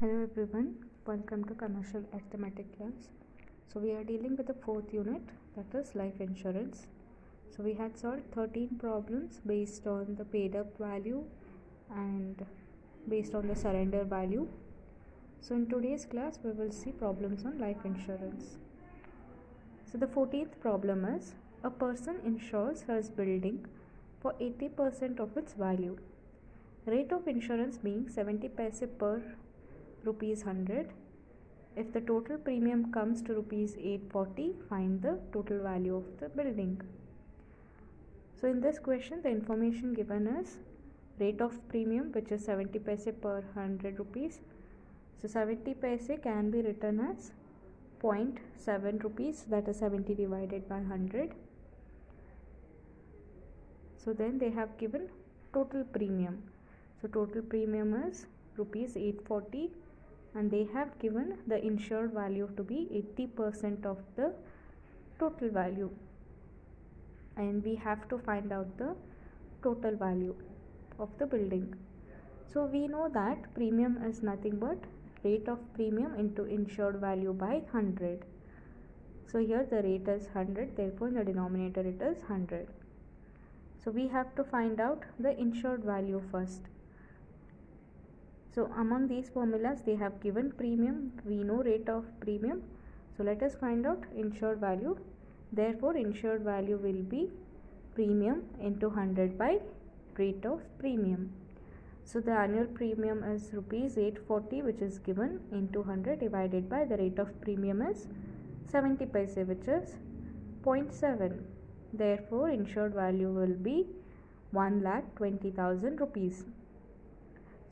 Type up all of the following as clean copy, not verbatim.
Hello everyone, welcome to Commercial Arithmetic class. So we are dealing with the fourth unit, that is life insurance. So we had solved 13 problems based on the paid up value and based on the surrender value. So in today's class we will see problems on life insurance. So the 14th problem is, a person insures his building for 80% of its value. Rate of insurance being 70 paise per rupees 100. If the total premium comes to rupees 840, find the total value of the building. So in this question the information given is rate of premium, which is 70 paise per 100 rupees. So 70 paise can be written as 0.7 rupees, that is 70 divided by 100. So then they have given total premium. So total premium is rupees 840 and they have given the insured value to be 80% of the total value, and we have to find out the total value of the building. So we know that premium is nothing but rate of premium into insured value by 100. So here the rate is 100, therefore in the denominator it is 100. So we have to find out the insured value first. So among these formulas they have given premium, we know rate of premium. So let us find out insured value. Therefore insured value will be premium into 100 by rate of premium. So the annual premium is rupees 840, which is given, into 100 divided by the rate of premium is 70 paise, which is 0.7. Therefore insured value will be 1,20,000 rupees.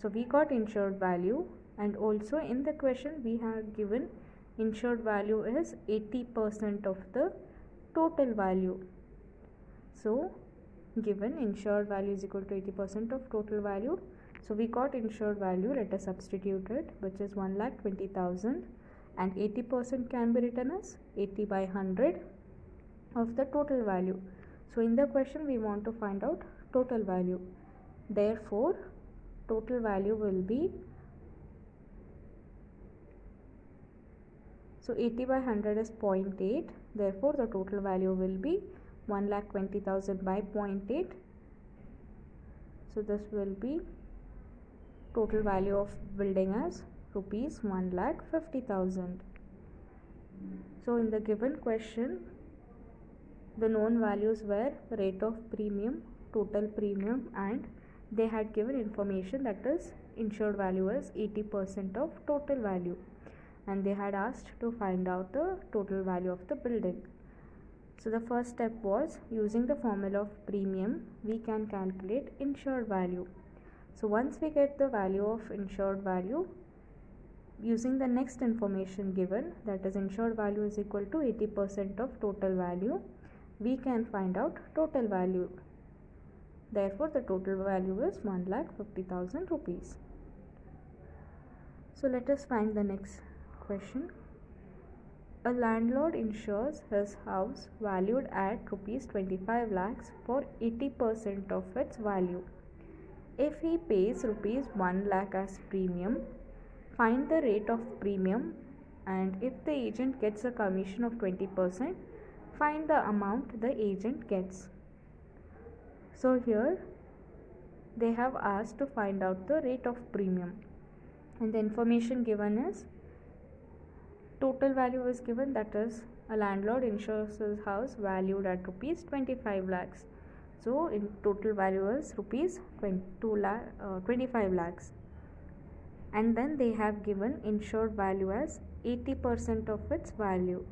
So we got insured value, and also in the question we have given insured value is 80% of the total value. So given insured value is equal to 80% of total value. So we got insured value, let us substitute it, which is 1,20,000, and 80% can be written as 80 by 100 of the total value. So in the question we want to find out total value. Therefore total value will be, so 80 by 100 is 0.8, therefore the total value will be 1,20,000 by 0.8. So this will be total value of building as rupees 1,50,000. So in the given question the known values were rate of premium, total premium, and they had given information that is insured value is 80% of total value, and they had asked to find out the total value of the building. So the first step was, using the formula of premium we can calculate insured value. So once we get the value of insured value, using the next information given, that is insured value is equal to 80% of total value, we can find out total value. Therefore the total value is 1,50,000 rupees. So let us find the next question. A landlord insures his house valued at rupees 25 lakhs for 80% of its value. If he pays rupees 1 lakh as premium, find the rate of premium, and if the agent gets a commission of 20%, find the amount the agent gets. So here they have asked to find out the rate of premium, and the information given is total value is given, that is a landlord insures his house valued at rupees 25 lakhs. So in total value is rupees 25 lakhs, and then they have given insured value as 80% of its value.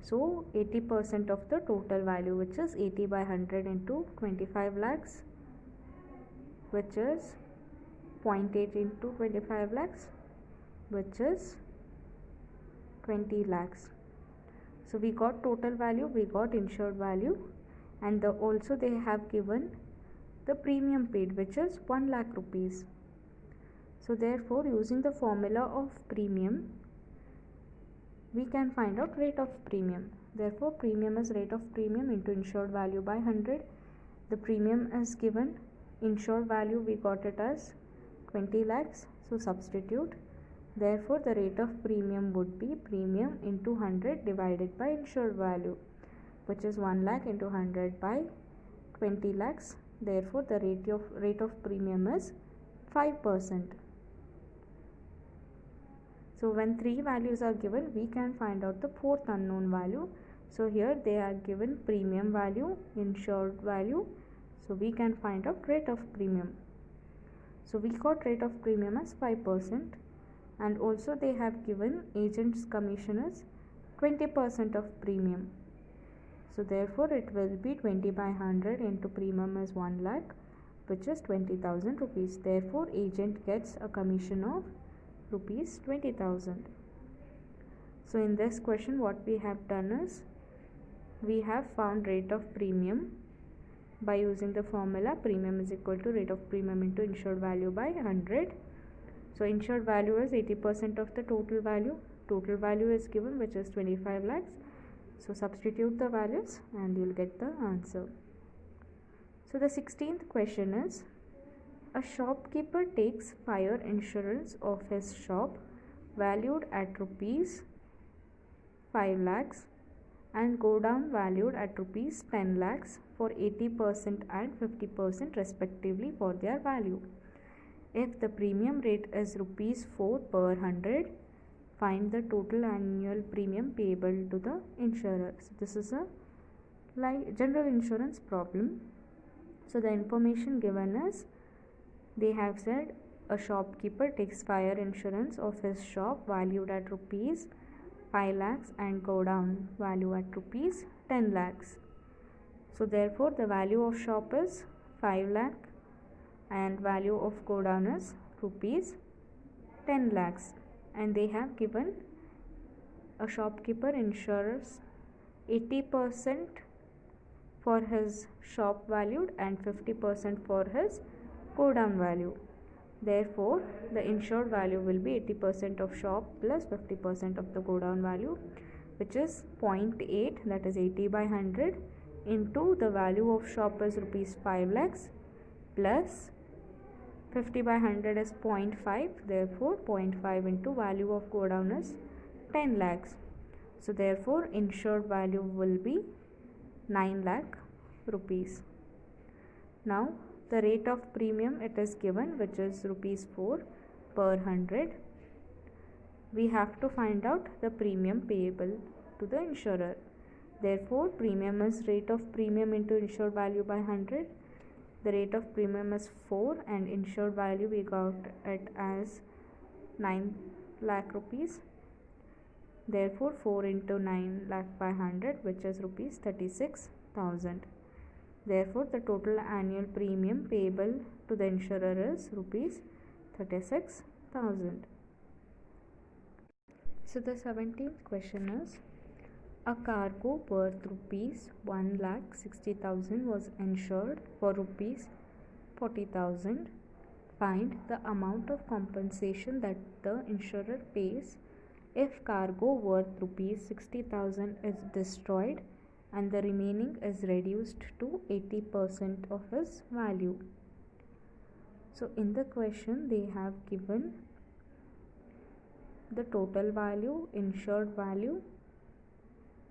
So 80% of the total value, which is 80 by 100 into 25 lakhs, which is 0.8 into 25 lakhs, which is 20 lakhs. So we got total value, we got insured value, and also they have given the premium paid, which is 1 lakh rupees. So therefore using the formula of premium we can find out rate of premium. Therefore premium is rate of premium into insured value by 100. The premium is given, insured value we got it as 20 lakhs. So substitute. Therefore, the rate of premium would be premium into 100 divided by insured value, which is 1 lakh into 100 by 20 lakhs. Therefore, the rate of premium is 5%. So when three values are given, we can find out the fourth unknown value. So here they are given premium value, insured value. So we can find out rate of premium. So we got rate of premium as 5%, and also they have given agent's commission as 20% of premium. So therefore it will be 20 by 100 into premium as 1 lakh, which is 20,000 rupees. Therefore agent gets a commission of rupees 20,000. So in this question what we have done is we have found rate of premium by using the formula premium is equal to rate of premium into insured value by 100. So insured value is 80% of the total value. Total value is given, which is 25 lakhs. So substitute the values and you'll get the answer. So the 16th question is, a shopkeeper takes fire insurance of his shop valued at rupees 5 lakhs and go down valued at rupees 10 lakhs for 80% and 50% respectively for their value. If the premium rate is rupees 4 per 100, find the total annual premium payable to the insurer. So this is a general insurance problem. So the information given is, they have said a shopkeeper takes fire insurance of his shop valued at rupees 5 lakhs and go down value at rupees 10 lakhs. So therefore the value of shop is 5 lakh and value of go down is rupees 10 lakhs, and they have given a shopkeeper insures 80% for his shop valued and 50% for his go down value. Therefore the insured value will be 80% of shop plus 50% of the go down value, which is 0.8, that is 80 by 100 into the value of shop is rupees 5 lakhs plus 50 by 100 is 0.5. Therefore 0.5 into value of go down is 10 lakhs. So therefore insured value will be 9 lakh rupees. Now the rate of premium it is given, which is rupees 4 per 100. We have to find out the premium payable to the insurer. Therefore premium is rate of premium into insured value by 100. The rate of premium is 4 and insured value we got it as 9 lakh rupees. Therefore 4 into 9 lakh by 100, which is rupees 36,000. Therefore the total annual premium payable to the insurer is rupees 36,000. So the 17th question is, a cargo worth rupees 1,60,000 was insured for rupees 40,000. Find the amount of compensation that the insurer pays if cargo worth rupees 60,000 is destroyed and the remaining is reduced to 80% of its value. So in the question they have given the total value, insured value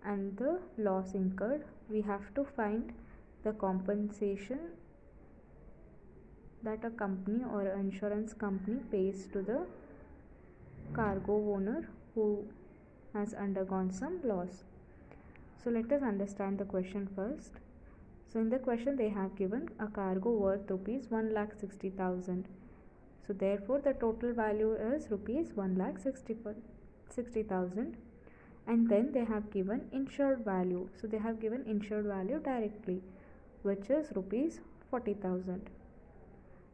and the loss incurred. We have to find the compensation that a company or an insurance company pays to the cargo owner who has undergone some loss. So let us understand the question first. So in the question they have given a cargo worth rupees 1,60,000. So therefore the total value is rupees 1,60,000, and then they have given insured value. So they have given insured value directly, which is rupees 40,000,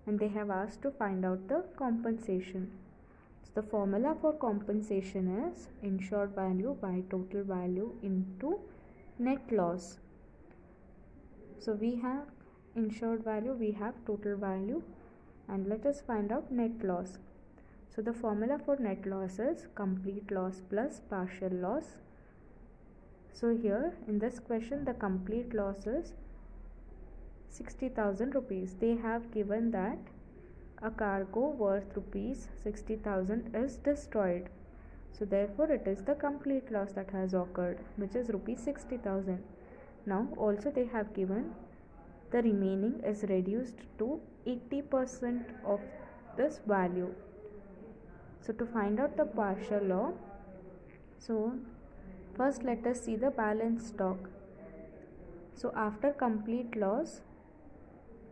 and they have asked to find out the compensation. So the formula for compensation is insured value by total value into net loss. So we have insured value, we have total value, and let us find out net loss. So the formula for net loss is complete loss plus partial loss. So here in this question the complete loss is 60,000 rupees. They have given that a cargo worth rupees 60,000 is destroyed. So therefore it is the complete loss that has occurred, which is rupees 60,000. Now also they have given the remaining is reduced to 80% of this value. So to find out the partial loss, so first let us see the balance stock. So after complete loss,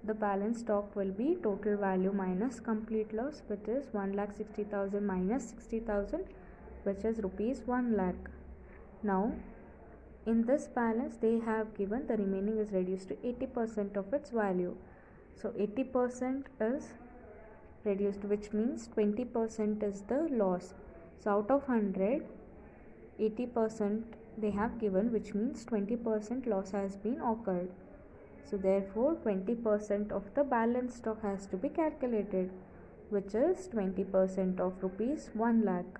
the balance stock will be total value minus complete loss, which is 1,60,000 minus 60,000, which is rupees 1 lakh. Now in this balance they have given the remaining is reduced to 80% of its value. So 80% is reduced, which means 20% is the loss. So out of 100, 80% they have given, which means 20% loss has been occurred. So therefore 20% of the balance stock has to be calculated, which is 20% of rupees 1 lakh.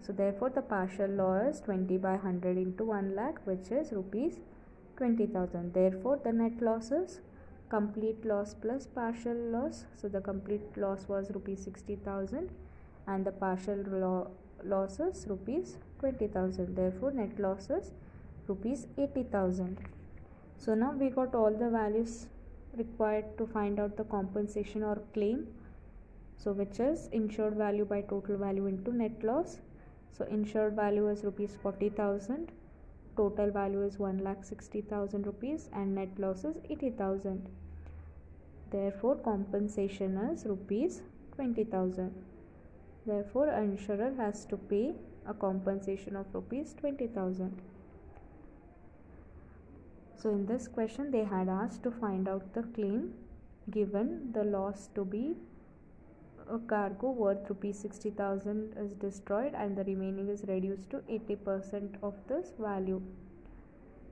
So therefore the partial loss is 20 by 100 into 1 lakh, which is rupees 20,000. Therefore the net loss is complete loss plus partial loss. So the complete loss was rupees 60,000 and the partial loss is rupees 20,000. Therefore net loss is rupees 80,000. So now we got all the values required to find out the compensation or claim. So which is insured value by total value into net loss. So insured value is rupees 40,000, total value is 1,60,000 rupees and net loss is 80,000. Therefore compensation is rupees 20,000. Therefore insurer has to pay a compensation of rupees 20,000. So in this question they had asked to find out the claim given the loss to be a cargo worth rupees 60,000 is destroyed and the remaining is reduced to 80% of this value.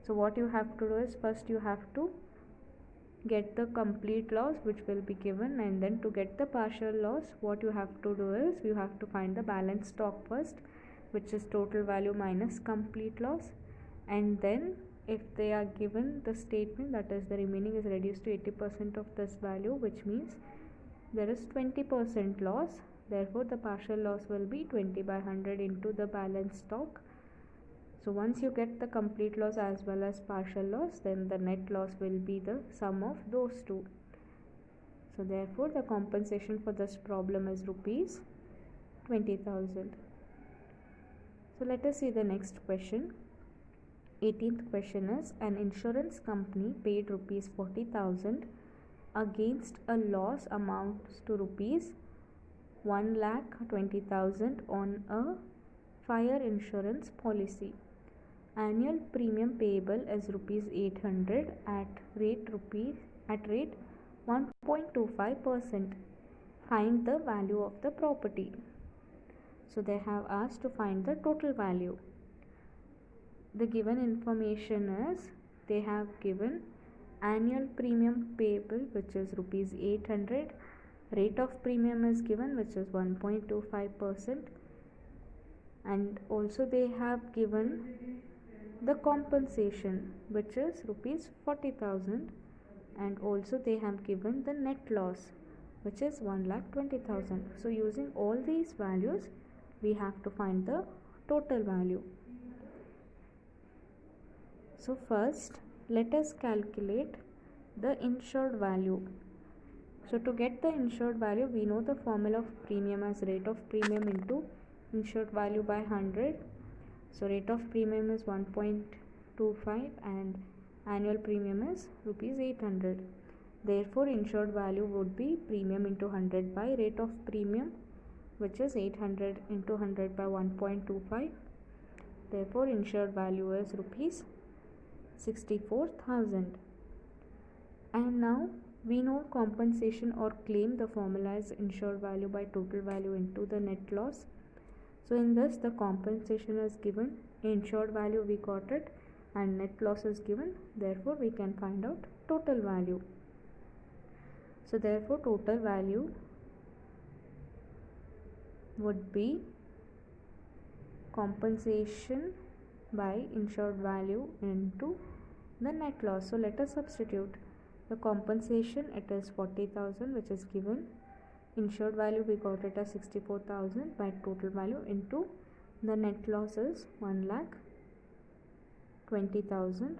So what you have to do is first you have to get the complete loss which will be given, and then to get the partial loss what you have to do is you have to find the balance stock first, which is total value minus complete loss, and then if they are given the statement that is the remaining is reduced to 80% of this value, which means there is 20% loss, therefore the partial loss will be 20 by 100 into the balance stock. So once you get the complete loss as well as partial loss, then the net loss will be the sum of those two. So therefore the compensation for this problem is rupees 20,000. So let us see the next question. 18th question is, an insurance company paid rupees 40,000 against a loss amounts to rupees 1,20,000 on a fire insurance policy. Annual premium payable is rupees 800 at rate 1.25%. Find the value of the property. So they have asked to find the total value. The given information is they have given annual premium payable, which is rupees 800. Rate of premium is given, which is 1.25%, and also they have given the compensation, which is rupees 40,000, and also they have given the net loss, which is 1,20,000. So using all these values we have to find the total value. So first let us calculate the insured value. So to get the insured value, we know the formula of premium as rate of premium into insured value by 100. So rate of premium is 1.25 and annual premium is rupees 800. Therefore insured value would be premium into 100 by rate of premium, which is 800 into 100 by 1.25. Therefore insured value is rupees 64,000. And now we know compensation or claim, the formula is insured value by total value into the net loss. So in this the compensation is given, insured value we got it, and net loss is given, therefore we can find out total value. So therefore total value would be compensation by insured value into the net loss. So let us substitute the compensation, it is 40,000 which is given, insured value we got it as 64,000 by total value into the net loss is 1,20,000.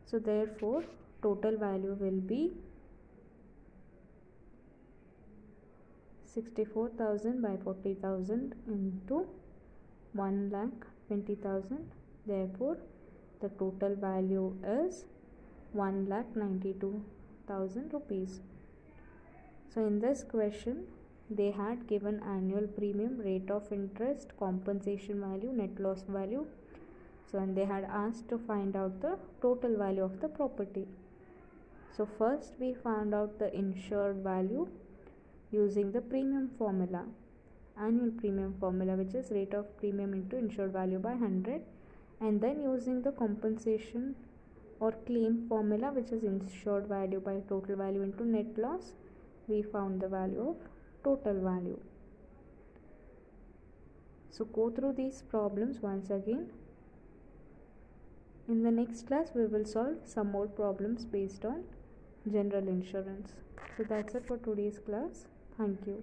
So therefore total value will be 64,000 by 40,000 into 1,20,000. Therefore the total value is 1,92,000 rupees. So in this question they had given annual premium, rate of interest, compensation value, net loss value. So and they had asked to find out the total value of the property. So first we found out the insured value using the premium formula, annual premium formula, which is rate of premium into insured value by 100, and then using the compensation or claim formula, which is insured value by total value into net loss, we found the value of total value. So go through these problems once again. In the next class we will solve some more problems based on general insurance. So that's it for today's class. Thank you.